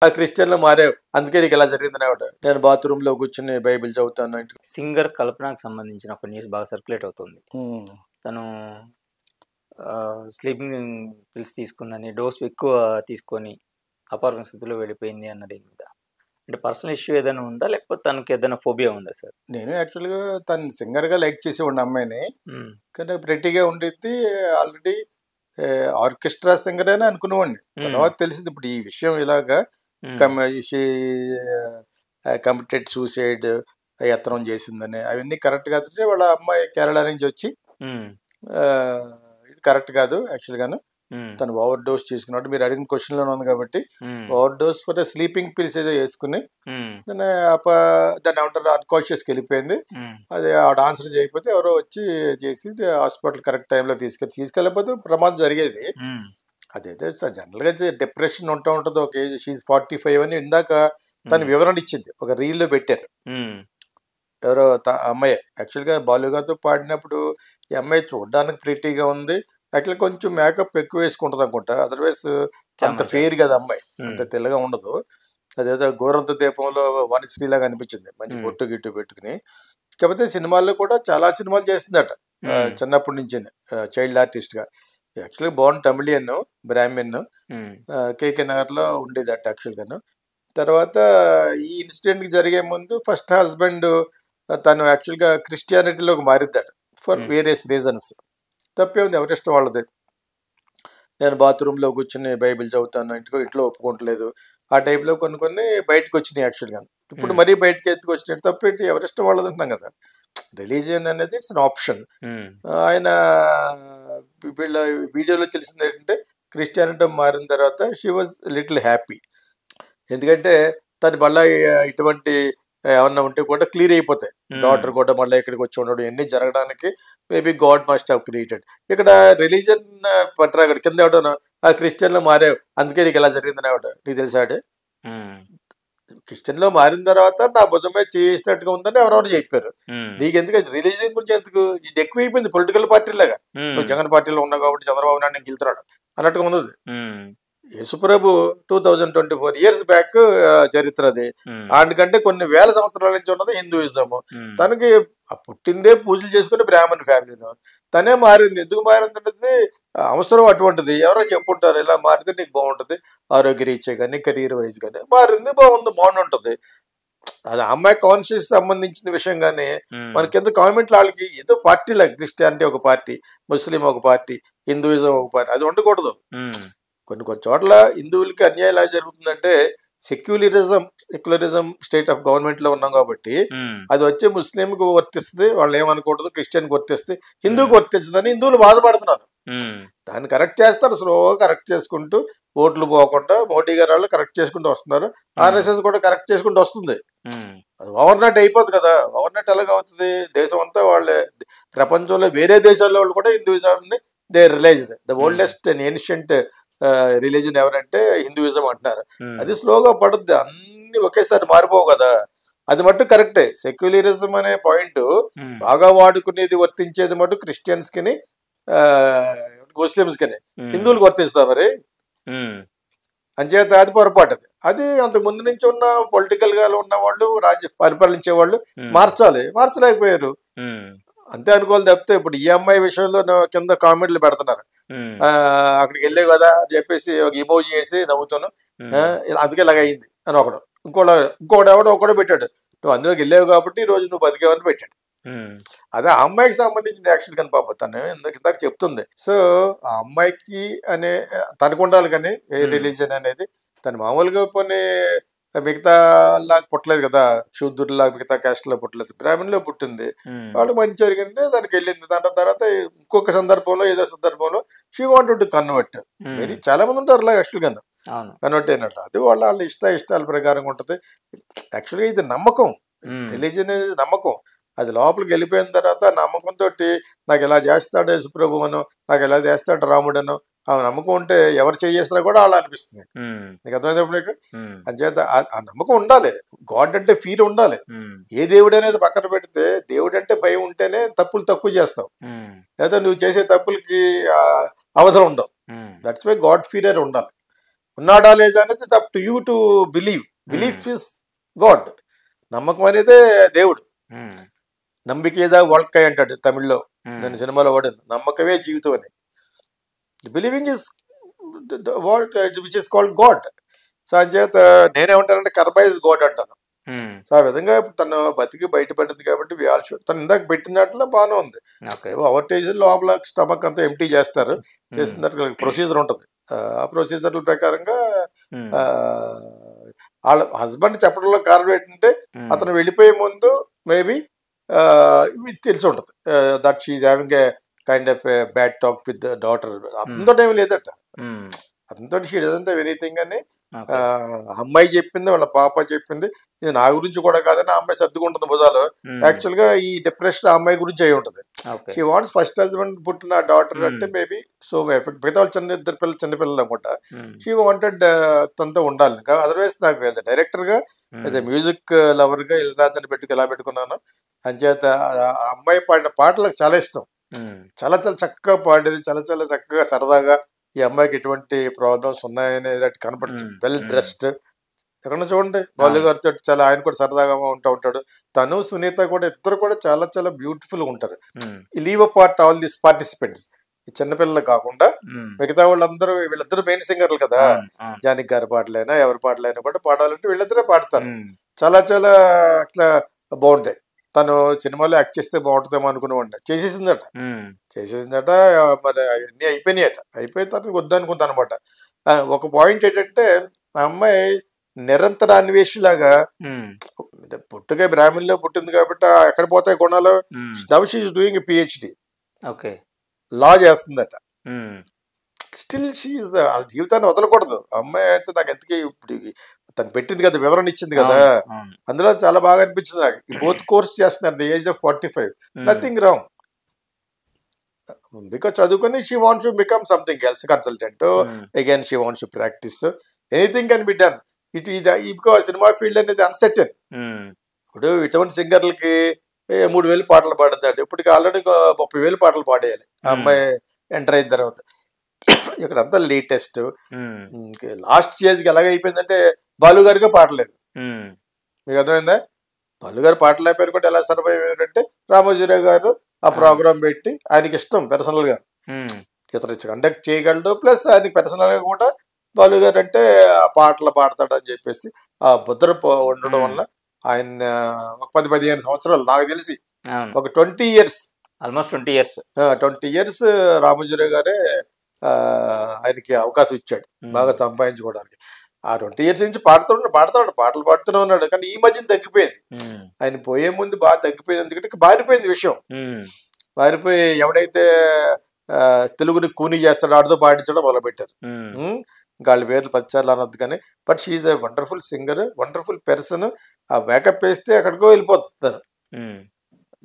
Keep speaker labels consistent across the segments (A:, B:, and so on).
A: ఆ క్రిస్టియన్లో మారావు, అందుకే నీకు ఇలా జరిగిందని ఆవిడ. నేను బాత్రూంలో కూర్చుని బైబిల్ చదువుతాను.
B: సింగర్ కల్పనకు సంబంధించిన ఒక న్యూస్ బాగా సర్క్యులేట్ అవుతుంది. తను స్లీపింగ్ పిల్స్ తీసుకుందని, డోస్ ఎక్కువ తీసుకొని అపార స్థితిలో వెళ్ళిపోయింది అన్నది మీద అంటే పర్సనల్ ఇష్యూ ఏదైనా ఉందా, లేకపోతే తనకి ఏదైనా ఫోబియా ఉందా సార్?
A: నేను యాక్చువల్గా తను సింగర్గా లైక్ చేసి ఉన్న అమ్మాయిని, కానీ ప్రెట్టీగా ఉండిద్ది. ఆల్రెడీ ఆర్కెస్ట్రా సింగర్ అని అనుకునేవాడిని. తర్వాత తెలిసింది ఇప్పుడు ఈ విషయం ఇలాగా కమిటెడ్ సూసైడ్ యత్నం చేసిందని. అవన్నీ కరెక్ట్ కాదు. వాళ్ళ అమ్మాయి కేరళ నుంచి వచ్చి ఇది కరెక్ట్ కాదు యాక్చువల్గాను. తను ఓవర్ డోస్ చేసుకున్నట్టు మీరు అడిగిన క్వశ్చన్లోనే ఉంది కాబట్టి, over dose for sleeping pills ఏదో వేసుకుని దాన్ని ఏమంటారు అన్కాన్షియస్కి వెళ్ళిపోయింది. అది ఆవిడ ఆన్సర్ చేయకపోతే ఎవరో వచ్చి చేసి హాస్పిటల్ కరెక్ట్ టైంలో తీసుకెళ్ళకపోతే ప్రమాదం జరిగేది. అదైతే జనరల్గా డిప్రెషన్ ఉంటుంది ఒక ఏజ్. షీజ్ 45 అని ఇందాక తను వివరణ ఇచ్చింది, ఒక రీల్లో పెట్టారు. ఎవరో అమ్మాయి యాక్చువల్గా బాలుగాతో పాడినప్పుడు ఈ అమ్మాయి చూడడానికి ప్రీటీగా ఉంది. యాక్చువల్గా కొంచెం మేకప్ ఎక్కువ వేసుకుంటుంది అనుకుంటా, అదర్వైజ్ అంత ఫెయిర్ కదా అమ్మాయి, అంత తెల్లగా ఉండదు. అదేదో గోరంత దీపంలో వనశ్రీలాగా అనిపించింది, మంచి బొట్టు గిట్టు పెట్టుకుని. కాకపోతే సినిమాల్లో కూడా చాలా సినిమాలు చేస్తుందట చిన్నప్పటి నుంచి, చైల్డ్ ఆర్టిస్ట్గా. యాక్చువల్గా బాగుంది, తమిళియన్ బ్రాహ్మిన్, కేకే నగర్లో ఉండేదట యాక్చువల్గాను. తర్వాత ఈ ఇన్సిడెంట్కి జరిగే ముందు ఫస్ట్ హస్బెండ్ తను యాక్చువల్గా క్రిస్టియానిటీలోకి మారిద్దట ఫర్ వేరియస్ రీజన్స్. తప్పే ఉంది, ఎవరిష్టం వాళ్ళది. నేను బాత్రూంలో కూర్చుని బైబిల్ చదువుతాను, ఇంట్లో ఒప్పుకోవట్లేదు, ఆ టైప్లో కొన్ని బయటకు వచ్చినాయి యాక్చువల్గా. ఇప్పుడు మరీ బయటకు ఎత్తుకు వచ్చినట్టు తప్పేంటి, ఎవరిష్టం వాళ్ళది అంటున్నాం కదా. రిలీజియన్ అనేది ఇట్స్ అన్ ఆప్షన్. ఆయన వీళ్ళ వీడియోలో తెలిసింది ఏంటంటే క్రిస్టియానిటీ మారిన తర్వాత షీ వాజ్ లిటిల్ హ్యాపీ. ఎందుకంటే తను మళ్ళీ ఇటువంటి ఏమన్నా ఉంటే కూడా క్లియర్ అయిపోతాయి. డాక్టర్ కూడా మళ్ళీ ఇక్కడికి వచ్చి ఉండడం ఇవన్నీ జరగడానికి maybe God must have created. ఇక్కడ రిలీజన్ పట్టరా, అక్కడ కింద ఎవడో ఆ క్రిస్టియన్లో మారావు, అందుకే నీకు ఎలా జరిగిందని ఆవిడ. నీకు తెలిసాడు క్రిస్టియన్లో మారిన తర్వాత నా భుజమే చేసినట్టుగా ఉందని ఎవరెవరు చెప్పారు. నీకు ఎందుకు రిలీజియన్ గురించి ఎందుకు, ఇది ఎక్కువ అయిపోయింది పొలిటికల్ పార్టీ లాగా. నువ్వు జగన్ పార్టీలో ఉన్నావు కాబట్టి చంద్రబాబు నాయుడు నీకు వెళ్తున్నాడు అన్నట్టుగా ఉన్నది. యేసుప్రభు 2024 years బ్యాక్ చరిత్ర అది. అందుకంటే కొన్ని వేల సంవత్సరాల నుంచి ఉన్నది హిందూయిజం. తనకి పుట్టిందే పూజలు చేసుకుని బ్రాహ్మణ్ ఫ్యామిలీలో, తనే మారింది. ఎందుకు మారింది అనేది అవసరం అటువంటిది. ఎవరో చెప్పుంటారు ఇలా మారితే నీకు బాగుంటుంది ఆరోగ్య రీత్యా కానీ కెరీర్ వైజ్ కానీ. మారింది, బాగుంటుంది. అది అమ్మాయి కాన్షియస్ సంబంధించిన విషయం. కానీ మనకి కింద కామెంట్లు వాళ్ళకి ఏదో పార్టీలా, క్రిస్టియానిటీ ఒక పార్టీ, ముస్లిం ఒక పార్టీ, హిందూయిజం ఒక పార్టీ, అది ఉండకూడదు. కొన్ని చోట్ల హిందువులకి అన్యాయం ఎలా జరుగుతుందంటే సెక్యులరిజం స్టేట్ ఆఫ్ గవర్నమెంట్లో ఉన్నాం కాబట్టి అది వచ్చి ముస్లింకి వర్తిస్తుంది, వాళ్ళు ఏమనుకూడదు, క్రిస్టియన్కి వర్తిస్తుంది, హిందూకి వర్తించదని హిందువులు బాధపడుతున్నారు. దాన్ని కరెక్ట్ చేస్తారు, స్లోగా కరెక్ట్ చేసుకుంటూ, ఓట్లు పోకుండా మోడీ గారు వాళ్ళు కరెక్ట్ చేసుకుంటూ వస్తున్నారు. ఆర్ఎస్ఎస్ కూడా కరెక్ట్ చేసుకుంటూ వస్తుంది. అది ఓవర్నైట్ అయిపోతుంది కదా. ఓవర్నైట్ ఎలాగ అవుతుంది? దేశం అంతా వాళ్ళే, ప్రపంచంలో వేరే దేశాల్లో వాళ్ళు కూడా హిందూయిజంని they realised. The oldest and ancient religion ఎవరంటే హిందూయిజం అంటున్నారు. అది స్లోగా పడుద్ది, అన్ని ఒకేసారి మారిపోవు కదా. అది మట్టు కరెక్టే. సెక్యులరిజం అనే పాయింట్ బాగా వాడుకునేది వర్తించేది మటు క్రిస్టియన్స్ కిని ముస్లిమ్స్ కిని, హిందువులకు వర్తిస్తారు. మరి అంచేత అది పొరపాటు. అది అంతకు ముందు నుంచి ఉన్న పొలిటికల్ గా ఉన్న వాళ్ళు, పరిపాలించే వాళ్ళు మార్చలేకపోయారు. అంతే అనుకోవాలి తప్పితే ఇప్పుడు ఈ అమ్మాయి విషయంలో కింద కామెంట్లు పెడుతున్నారు, అక్కడికి వెళ్ళావు కదా అని చెప్పేసి ఒక ఇమోజీ వేసి నవ్వుతాను, అందుకే ఇలాగ అయింది అని ఒకడు పెట్టాడు. నువ్వు అందులోకి వెళ్ళావు కాబట్టి ఈ రోజు నువ్వు బతికేవని పెట్టాడు. అదే ఆ అమ్మాయికి సంబంధించిన యాక్షన్ కానీ పాప తను ఇందాక చెప్తుంది. సో ఆ అమ్మాయికి అనే తనకు ఉండాలి కానీ ఏ రిలీజన్ అనేది. తను మామూలుగా కొన్ని మిగతా లాగా పుట్టలేదు కదా, శూద్రులాగా మిగతా క్యాస్ట్ లో పుట్టలేదు, బ్రాహ్మణ్లో పుట్టింది. వాళ్ళు మంచి జరిగింది, దానికి వెళ్ళింది. దాని తర్వాత ఇంకొక సందర్భంలో ఏదో సందర్భంలో she wanted to convert. Very చాలా మంది ఉంటారు అలా యాక్చువల్గా కన్వర్ట్ అయినట్లు. అది వాళ్ళ ఇష్టాల ప్రకారం ఉంటుంది. యాక్చువల్గా ఇది నమ్మకం, రిలీజన్ అనేది నమ్మకం. అది లోపలికి వెళ్ళిపోయిన తర్వాత నమ్మకంతో నాకు ఎలా చేస్తాడు యేసుప్రభు అనో, నాకు ఎలా చేస్తాడు రాముడు అనో ఆ నమ్మకం ఉంటే ఎవరు చేసినా కూడా అలా అనిపిస్తుంది. నీకు అర్థమైనప్పుడు నీకు అంచేత ఆ నమ్మకం ఉండాలి. గాడ్ అంటే ఫీర్ ఉండాలి. ఏ దేవుడు అనేది పక్కన పెడితే దేవుడు అంటే భయం ఉంటేనే తప్పులు తక్కువ చేస్తావు, లేదా నువ్వు చేసే తప్పులకి అవసరం ఉండవు. దట్స్ వై గాడ్ ఫీరర్ ఉండాలి. ఉన్నాడా లేదా అనేది up to you to belief is God. నమ్మకం అనేదే దేవుడు. నంబికేదా వాళ్ళకాయ అంటాడు తమిళ్లో, నేను సినిమాలో వాడాను, నమ్మకమే జీవితం అని. Believing is which is called God. So అంచేత నేనేమంటానంటే కర్మ ఇస్ గాడ్ అంటాను. సో ఆ విధంగా తను బతికి బయటపడింది కాబట్టి తను ఇందాక పెట్టినట్లు బాగానే ఉంది. అవర్టైజ్ లోపల స్టమక్ అంతా ఎంటీ చేస్తారు, చేసిన తర్వాత ప్రొసీజర్ ఉంటుంది. ఆ ప్రొసీజర్ల ప్రకారంగా వాళ్ళ హస్బెండ్ చెప్పడంలో కారణం ఏంటంటే అతను వెళ్ళిపోయే ముందు మేబీ తెలిసి ఉంటుంది that she's having a kind of bad talk with daughter. అతనితో ఏమి లేదట, అతనితో షీ డజంట్ హావ్ ఎనీథింగ్ అని అమ్మాయి చెప్పింది, వాళ్ళ పాప చెప్పింది. ఇది నా గురించి కూడా కాదని ఆ అమ్మాయి సర్దుకుంటుంది భుజాలు. యాక్చువల్ గా ఈ డిప్రెషన్ ఆ అమ్మాయి గురించి అయి ఉంటుంది. షీ వాంట్స్ ఫస్ట్ హస్బెండ్ పుట్టిన డాటర్ అంటే మేబీ సో ఎఫెక్ట్. మిగతా వాళ్ళు ఇద్దరు చిన్నపిల్లలు అనుకుంటా. షీ వాంటెడ్ తనతో ఉండాలి. అదర్వైజ్ నాకు డైరెక్టర్ గా యాజ్ ఎ మ్యూజిక్ లవర్ గా ఇళరాజాని ఎలా పెట్టుకున్నాను. అంచేత ఆ అమ్మాయి పాడిన పాటలకు చాలా ఇష్టం. చాలా చాలా చక్కగా పాడేది, చాలా చాలా చక్కగా సరదాగా. ఈ అమ్మాయికి ఎటువంటి ప్రాబ్లమ్స్ ఉన్నాయనేది కనపడుతుంది. Well dressed. ఎక్కడ చూడండి బాలు గారితో చాలా ఆయన కూడా సరదాగా ఉంటాడు. తను సునీత కూడా ఇద్దరు కూడా చాలా చాలా బ్యూటిఫుల్ గా ఉంటారు. Leave apart all this participants, ఈ చిన్నపిల్లలు కాకుండా మిగతా వాళ్ళందరూ, వీళ్ళిద్దరు మెయిన్ సింగర్లు కదా. జానకి గారి పాటలైనా ఎవరి పాటలైనా కూడా పాడాలంటే వీళ్ళిద్దరే పాడతారు. చాలా చాలా అట్లా బాగుంటాయి. తను సినిమాలో యాక్ట్ చేస్తే బాగుంటుందేమో అనుకునేవాడిని. చేసేసిందట. మరి అన్నీ అయిపోయినాయట. అయిపోయిన తర్వాత వద్దనుకుంటా అనమాట. ఒక పాయింట్ ఏంటంటే ఆ అమ్మాయి నిరంతర అన్వేషిలాగా, పుట్టుకే బ్రాహ్మణులో పుట్టింది కాబట్టి ఎక్కడ పోతాయి గుణాలు. Now she is doing PhD, law చేస్తుందట. స్టిల్ షీ ఈస్ జీవితాన్ని వదలకూడదు అమ్మాయి అంటే. నాకు ఎందుకే ఇప్పుడు తను పెట్టింది కదా, వివరణ ఇచ్చింది కదా, అందులో చాలా బాగా అనిపించింది నాకు. ఈ బోత్ కోర్స్ చేస్తున్నారు the age of 45, nothing wrong. Because చదువుకొని she wants to become something else, consultant. Again she wants to practice. Anything can be done. Because cinema field అనేది అన్సర్టెన్. ఇప్పుడు ఇటువంటి సింగర్లకి 3,000 పాటలు పాడుతాడు. ఇప్పటికి ఆల్రెడీ 30,000 పాటలు పాడేయాలి ఆ అమ్మాయి ఎంటర్ అయిన తర్వాత. ఇక్కడ అంతా లేటెస్ట్. లాస్ట్ స్టేజ్కి ఎలాగైపోయిందంటే బాలు గారిగా పాటలేదు. మీకు అర్థమైందా? బాలు గారు పాటలు అయిపోయిన కూడా ఎలా సర్వైవ్ అయ్యారంటే రామోజీరావు గారు ఆ ప్రోగ్రామ్ పెట్టి, ఆయనకి ఇష్టం పర్సనల్ గా ఇతను కండక్ట్ చేయగలడు, ప్లస్ ఆయనకి పర్సనల్ గా కూడా బాలు గారు అంటే ఆ పాటలు పాడతాడు అని చెప్పేసి ఆ ముద్ర ఉండడం వల్ల ఆయన ఒక 10-15 సంవత్సరాలు నాకు తెలిసి ఒక 20 years,
B: ఆల్మోస్ట్ 20 years
A: రామోజీరావు గారే ఆయనకి అవకాశం ఇచ్చాడు బాగా సంపాదించుకోవడానికి. ఆ 20 years నుంచి పాటలు పాడుతూనే ఉన్నాడు. కానీ ఈ మధ్యన తగ్గిపోయింది. ఆయన పోయే ముందు బాగా తగ్గిపోయింది. ఎందుకంటే బారిపోయింది విషయం. బారిపోయి ఎవడైతే తెలుగుని కూనీ చేస్తాడో ఆడితో పాటించడం మొదలుపెట్టారు. ఇంకా వాళ్ళ పేర్లు 10 సార్లు అనొద్దు కానీ. But she's a wonderful singer, wonderful person. ఆ బ్యాకప్ వేస్తే ఎక్కడికో వెళ్ళిపోతారు.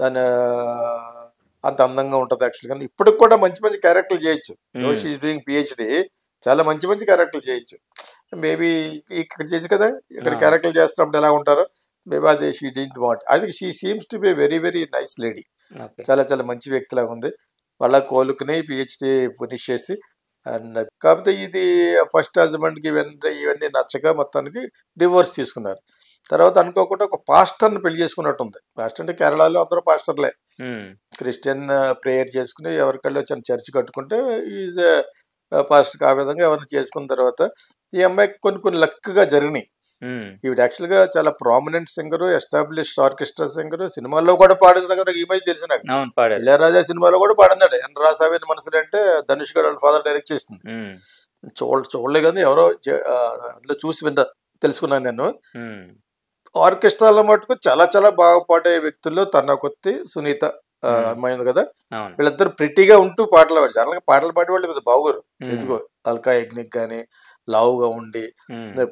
A: దాని అంత అందంగా ఉంటుంది యాక్చువల్గా. ఇప్పటికి కూడా మంచి మంచి క్యారెక్టర్లు చేయొచ్చు. No she is doing PhD, చాలా మంచి మంచి క్యారెక్టర్లు చేయొచ్చు. మేబీ ఇక్కడ చేయొచ్చు కదా, ఇక్కడ క్యారెక్టర్లు చేస్తున్నప్పుడు ఎలా ఉంటారో మేబీ అది షీ డింట్ వాంట్. అది she seems to be very very nice lady. చాలా చాలా మంచి వ్యక్తిలాగా ఉంది. వాళ్ళ కోలుకుని పిహెచ్డి ఫినిష్ చేసి. అండ్ కాకపోతే ఇది ఫస్ట్ హస్బెండ్కి ఇవన్నీ నచ్చక మొత్తానికి డివోర్స్ తీసుకున్నారు. తర్వాత అనుకోకుండా ఒక పాస్టర్ని పెళ్లి చేసుకున్నట్టుంది. పాస్టర్ అంటే కేరళలో అందరూ పాస్టర్లే. క్రిస్టియన్ ప్రేయర్ చేసుకుని ఎవరికల్లో వచ్చిన చర్చ్ కట్టుకుంటే ఈజ్ పాస్టర్. ఆ విధంగా ఎవరిని చేసుకున్న తర్వాత ఈ అమ్మాయికి కొన్ని లక్గా జరిగినాయి. ఈవిడ యాక్చువల్గా చాలా prominent singer, established orchestra singer, సినిమాల్లో కూడా పాడిన సంగతి ఈ మధ్య తెలిసి నాకు. ఇళయరాజా సినిమాలో కూడా పాడిందట. ఎన్ రాసావిన్ మనసులు అంటే ధనుష్ గారు వాళ్ళ ఫాదర్ డైరెక్ట్ చేస్తుంది. చూడలే కానీ ఎవరో అందులో చూసి తెలుసుకున్నాను నేను. ఆర్కెస్ట్రాలో మటుకు చాలా చాలా బాగా పాడే వ్యక్తుల్లో తన కొత్తి సునీత అమ్మాయి ఉంది కదా, వీళ్ళిద్దరు ప్రిటీగా ఉంటూ పాటలు పాడు. జనరల్గా పాటలు పాడే వాళ్ళు పెద్ద బాగురు. ఎందుకో అల్కా యజ్ఞిక్ కానీ లావుగా ఉండి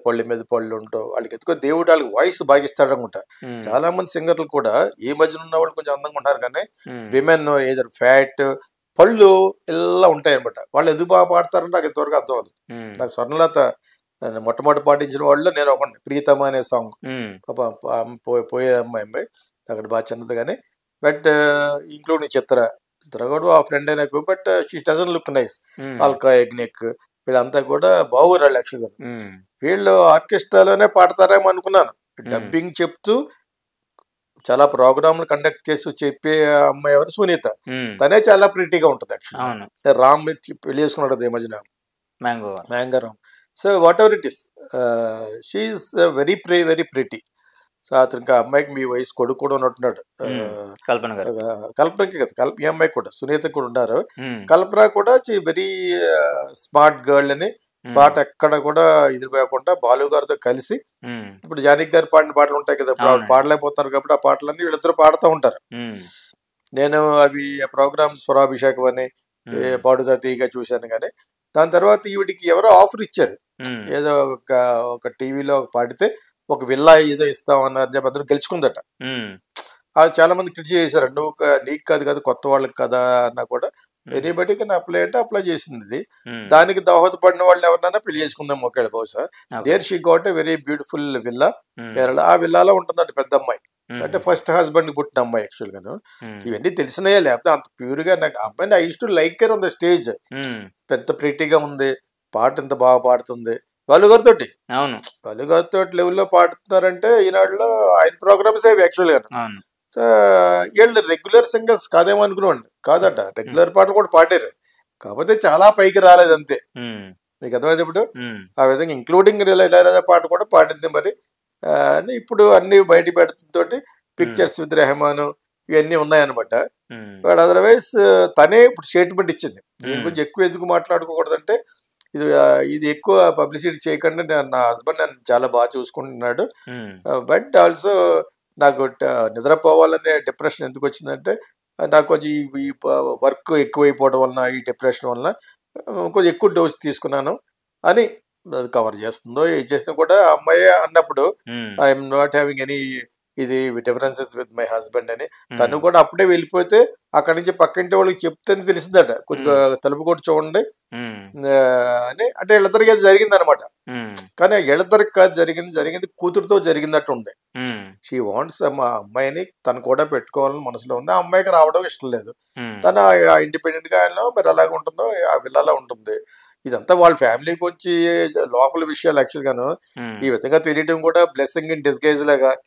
A: పళ్ళు మీద పళ్ళు ఉంటావు వాళ్ళకి ఎందుకో దేవుడు వాళ్ళకి వాయిస్ బాగిస్తాడు అనుకుంటా. చాలా మంది సింగర్లు కూడా ఈ మధ్యన ఉన్న వాళ్ళు కొంచెం అందంగా ఉంటారు కానీ విమెన్ ఏదర్ ఫ్యాట్ పళ్ళు ఇలా ఉంటాయి అనమాట. వాళ్ళు ఎందుకు బాగా పాడతారంటే నాకు ఇంతవరకు అర్థం అవ్వదు. నాకు స్వర్ణలత మొట్టమొదటి పాటించిన వాళ్ళు నేను ఒక ప్రీతమ అనే సాంగ్, పోయే అమ్మాయి అక్కడ బాగా చిన్నది కానీ. బట్ ఇంక్లూడింగ్ చిత్ర కూడా ఆ ఫ్రెండ్ అయినా, but she doesn't look nice. Alka Yagnik వీళ్ళంతా కూడా బాగురాళ్ళు యాక్చువల్గా. వీళ్ళు ఆర్కెస్ట్రాలోనే పాడతారేమో అనుకున్నాను. డబ్బింగ్ చెప్తూ చాలా ప్రోగ్రాంలు కండక్ట్ చేసి చెప్పే అమ్మాయి ఎవరు సునీత. తనే చాలా ప్రిటీగా ఉంటుంది యాక్చువల్గా. రామ్ పెళ్లి చేసుకున్నాడు ఈ మధ్యన, mango Ram. So whatever it is, she's very pretty. So అతనికి ఆ అమ్మాయికి మీ వయసు కొడుకు కూడా ఉన్నట్టున్నాడు, కల్పనకి కదా, ఈ అమ్మాయి కూడా సునీత కూడా ఉన్నారు. కల్పన కూడా వెరీ స్మార్ట్ గర్ల్ అని, పాట ఎక్కడ కూడా ఎదిరిపోయకుండా బాలు గారితో కలిసి, ఇప్పుడు జానకి గారు పాడిన పాటలు ఉంటాయి కదా, ఇప్పుడు పాడలేకపోతున్నారు కాబట్టి ఆ పాటలన్నీ వీళ్ళిద్దరు పాడుతూ ఉంటారు. నేను అవి ప్రోగ్రామ్ స్వరాభిషేకం అని పాడుతా తీగా చూశాను. కానీ దాని తర్వాత ఈవిడికి ఎవరో ఆఫర్ ఇచ్చారు, ఏదో ఒక టీవీలో పాడితే ఒక విల్లా ఏదో ఇస్తామన్నారు చెప్పి అందరూ గెలుచుకుందట. అది చాలా మంది క్రిటిసైజ్ చేశారు, నువ్వు నీకు కాదు కదా కొత్త వాళ్ళకి కదా అన్నా కూడా ఎనీబడి కెన్ అప్లై అంటే అప్లై చేసింది. దానికి దోహదపడిన వాళ్ళు ఎవరినైనా పెళ్లి చేసుకుందాం ఒకవేళ బహుశా. There she got a very beautiful villa Kerala. ఆ విల్లాలో ఉంటుందంట పెద్ద అమ్మాయి, అంటే ఫస్ట్ హస్బెండ్ పుట్టిన అమ్మాయి యాక్చువల్ గాను. ఇవన్నీ తెలిసినాయా, లేకపోతే అంత ప్యూర్ గా నాకు అమ్మాయిని I use to like her on the stage. పెద్ద ప్రిటీగా ఉంది, పాట ఎంత బాగా పాడుతుంది. బాలుగారితోటి లెవెల్లో పాడుతున్నారంటే ఈనాడులో ఆయన ప్రోగ్రామ్స్ అవి యాక్చువల్ గా. సో వీళ్ళు రెగ్యులర్ సింగర్స్ కాదేమో అనుకున్నాండి, కాదట, రెగ్యులర్ పాట కూడా పాడారు, కాకపోతే చాలా పైకి రాలేదు అంతే. మీకు అర్థమైతే ఇప్పుడు ఆ విధంగా ఇంక్లూడింగ్ ఇళయరాజా పాట కూడా పాడింది. మరి ఇప్పుడు అన్ని బయట పెడుతుంతోటి పిక్చర్స్ విత్ రెహమాన్ ఇవన్నీ ఉన్నాయన్నమాట. బట్ అదర్వైజ్ తనే ఇప్పుడు స్టేట్మెంట్ ఇచ్చింది, దీని గురించి ఎక్కువ ఎందుకు మాట్లాడుకోకూడదంటే ఇది ఎక్కువ పబ్లిసిటీ చేయకుండా నా హస్బెండ్ నన్ను చాలా బాగా చూసుకుంటున్నాడు, బట్ ఆల్సో నాకు నిద్రపోవాలనే డిప్రెషన్ ఎందుకు వచ్చిందంటే నాకు కొంచెం ఈ వర్క్ ఎక్కువైపోవడం వలన, ఈ డిప్రెషన్ వలన కొంచెం ఎక్కువ డోస్ తీసుకున్నాను అని కవర్ చేస్తుందో ఏ చేసినా కూడా అమ్మాయి అన్నప్పుడు ఐఎమ్ నాట్ హ్యావింగ్ ఎనీ ఇది డిఫరెన్సెస్ విత్ మై హస్బెండ్ అని. తను కూడా అప్పుడే వెళ్ళిపోతే అక్కడి నుంచి పక్కింటి వాళ్ళకి చెప్తేనే తెలిసిందట, కొద్దిగా తలుపు కూడా చూడండి అని. అంటే వీళ్ళిద్దరికి అది జరిగింది అనమాట. కానీ వీళ్ళిద్దరికి కాదు జరిగింది కూతురుతో జరిగినట్టు ఉంది. షీ వాంట్స్ మా అమ్మాయిని తను కూడా పెట్టుకోవాలని మనసులో ఉంది, ఆ అమ్మాయికి రావడం ఇష్టం లేదు. తను ఇండిపెండెంట్ గా మరి అలాగ ఉంటుందో ఆ విల్లాలో ఉంటుంది. ఇదంతా వాళ్ళ ఫ్యామిలీకి వచ్చి లోపల విషయాలు యాక్చువల్ గాను ఈ విధంగా తెలియడం కూడా బ్లెస్సింగ్ ఇన్ డిస్గైజ్ లాగా.